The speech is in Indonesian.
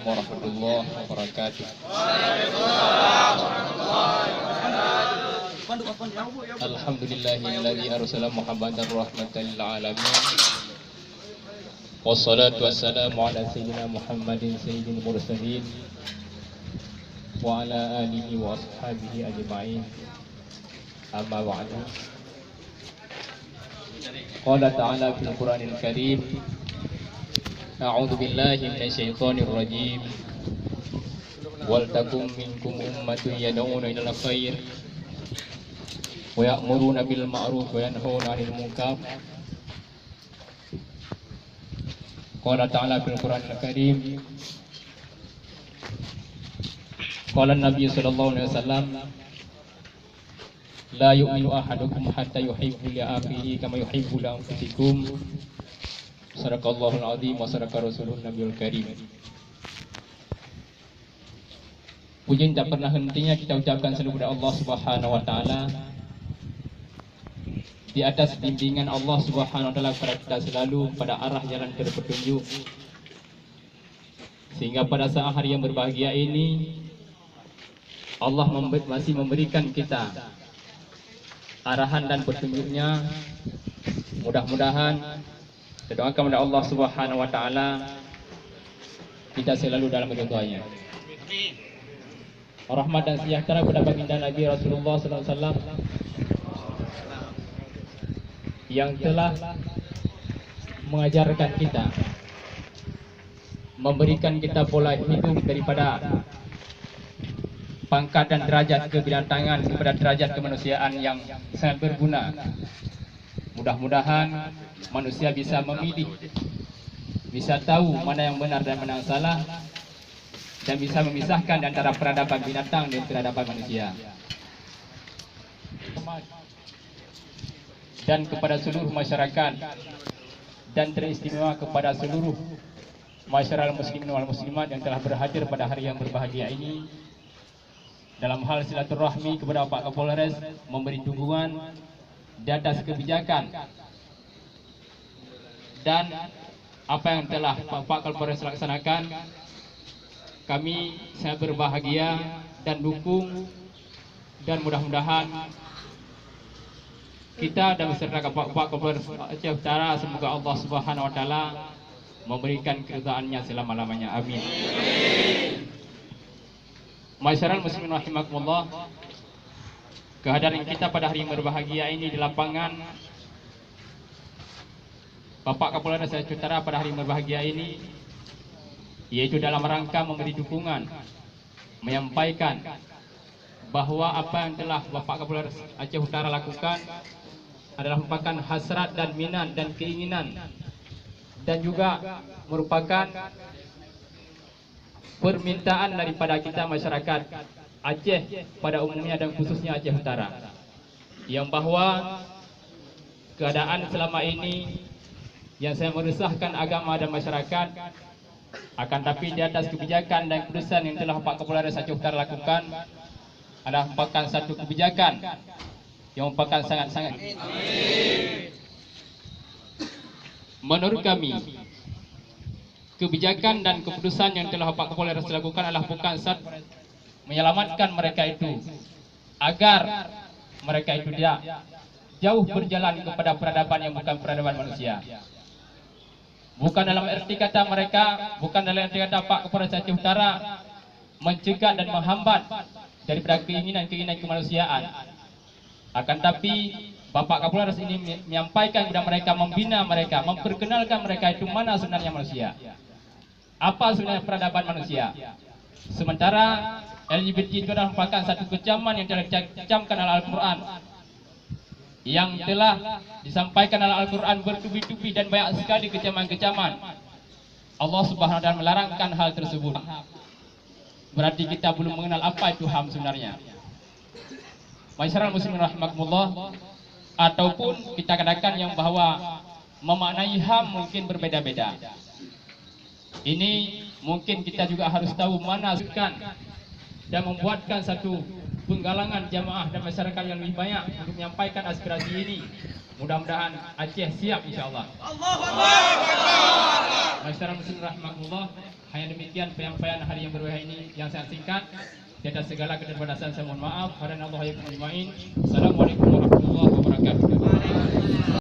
warahmatullahi wabarakatuh. Alhamdulillahilladzi arsala Muhammadar rahmatan lil alamin. Wassalatu wassalamu ala sayyidina Muhammadin sayyidil mursalin wa ala alihi wa ashabihi ajma'in. Amma ba'du. Qala ta'ala fil Qur'anil Karim. A'udzu billahi minasyaitonir rajim. Wal takum minkum ummatun yad'una ilal khair wa ya'muruna bil ma'ruf wa yanhauna 'anil munkar. Qala ta'ala fil Qur'anil Karim. Qala an-nabiy sallallahu alaihi wasallam, la yu'minu ahadukum hatta yuhibbu li akhihi kama yuhibbu li anfusikum. Sadaqallahul azim wa sadaqa rasulun nabiyul karim. Pujian tak pernah hentinya kita ucapkan selalu kepada Allah Subhanahu wa taala. Di atas bimbingan Allah Subhanahu wa taala kepada kita selalu pada arah jalan terpetunjuk. Sehingga pada saat hari yang berbahagia ini Allah masih memberikan kita arahan dan petunjuknya. Mudah-mudahan kita doakan kepada Allah Subhanahu wa taala kita selalu dalam ridhonya. Rahmat dan sejahtera kepada baginda Nabi Rasulullah sallallahu alaihi wasallam yang telah mengajarkan kita, memberikan kita pola hidup daripada pangkat dan derajat kebinatangan kepada derajat kemanusiaan yang sangat berguna. Mudah-mudahan manusia bisa memilih, bisa tahu mana yang benar dan mana yang salah, dan bisa memisahkan antara peradaban binatang dan peradaban manusia. Dan kepada seluruh masyarakat, dan teristimewa kepada seluruh masyarakat muslimin wal muslimat yang telah berhadir pada hari yang berbahagia ini, dalam hal silaturahmi kepada Pak Kapolres, memberi dukungan di atas kebijakan dan apa yang telah Pak Kapolres laksanakan. Kami sangat berbahagia dan dukung, dan mudah-mudahan kita dan beserta Pak Kapolres Aceh Utara, semoga Allah Subhanahu wa taala memberikan keridhaannya selama-lamanya. Amin. Masyarakat muslimin rahimakumullah, kehadiran kita pada hari yang berbahagia ini di lapangan Bapak Kapolres Aceh Utara pada hari yang berbahagia ini, yaitu dalam rangka memberi dukungan, menyampaikan bahwa apa yang telah Bapak Kapolres Aceh Utara lakukan adalah merupakan hasrat dan minat dan keinginan, dan juga merupakan permintaan daripada kita masyarakat Aceh pada umumnya dan khususnya Aceh Utara, yang bahwa keadaan selama ini yang saya meresahkan agama dan masyarakat, akan tapi di atas kebijakan dan keputusan yang telah Pak Kapolres Aceh Utara lakukan adalah merupakan satu kebijakan yang merupakan sangat-sangat, menurut kami, kebijakan dan keputusan yang telah Pak Kapolres lakukan adalah bukan satu menyelamatkan mereka itu agar mereka itu tidak jauh berjalan kepada peradaban yang bukan peradaban manusia. Bukan dalam arti kata mereka, bukan dalam arti kata Pak Kapolres Aceh Utara mencegah dan menghambat daripada keinginan-keinginan kemanusiaan. Akan tapi Bapak Kapolres ini menyampaikan kepada mereka, membina mereka, memperkenalkan mereka itu mana sebenarnya manusia, apa sebenarnya peradaban manusia. Sementara LGBT itu adalah merupakan satu kecaman yang telah dicamkan oleh Al-Quran, yang telah disampaikan oleh Al-Quran bertubi-tubi dan banyak sekali kecaman-kecaman. Allah Subhanahu wa taala melarangkan hal tersebut. Berarti kita belum mengenal apa itu HAM sebenarnya. Masyarakat muslimin rahimakumullah, ataupun kita katakan yang bahwa memaknai HAM mungkin berbeda-beda. Ini mungkin kita juga harus tahu mana dan membuatkan satu penggalangan jamaah dan masyarakat yang lebih banyak untuk menyampaikan aspirasi ini. Mudah-mudahan Aceh siap, insyaAllah. Masyarakat muslim rahmatullah, Hanya demikian penyampaian hari yang berbahagia ini yang sangat singkat. Di atas segala keterbatasan saya mohon maaf. Hadan Allah ya ajmain. Assalamualaikum